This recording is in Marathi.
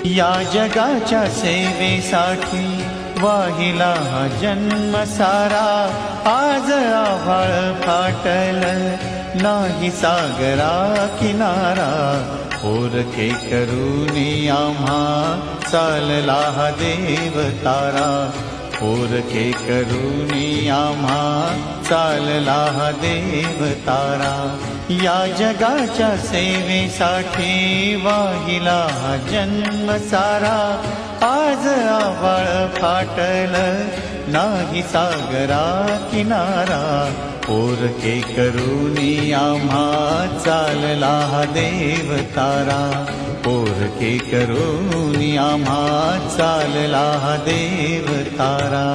या जगाच्या सेवेसाठी वाहिला हा जन्म सारा, आज आभाळ फाटल नाही सागरा किनारा, पोरके करूनी आम्हा चालला हा देव तारा, पोरके करूनी आम्हा चालला हा देव तारा। या जगाच्या सेवेसाठी वाहिला हा जन्म सारा, आज आभाळ फाटल नाही सागरा किनारा, पोरके करूनी आम्हा चालला हा देव तारा, पोरके करूनी आम्हा चालला हा देव तारा।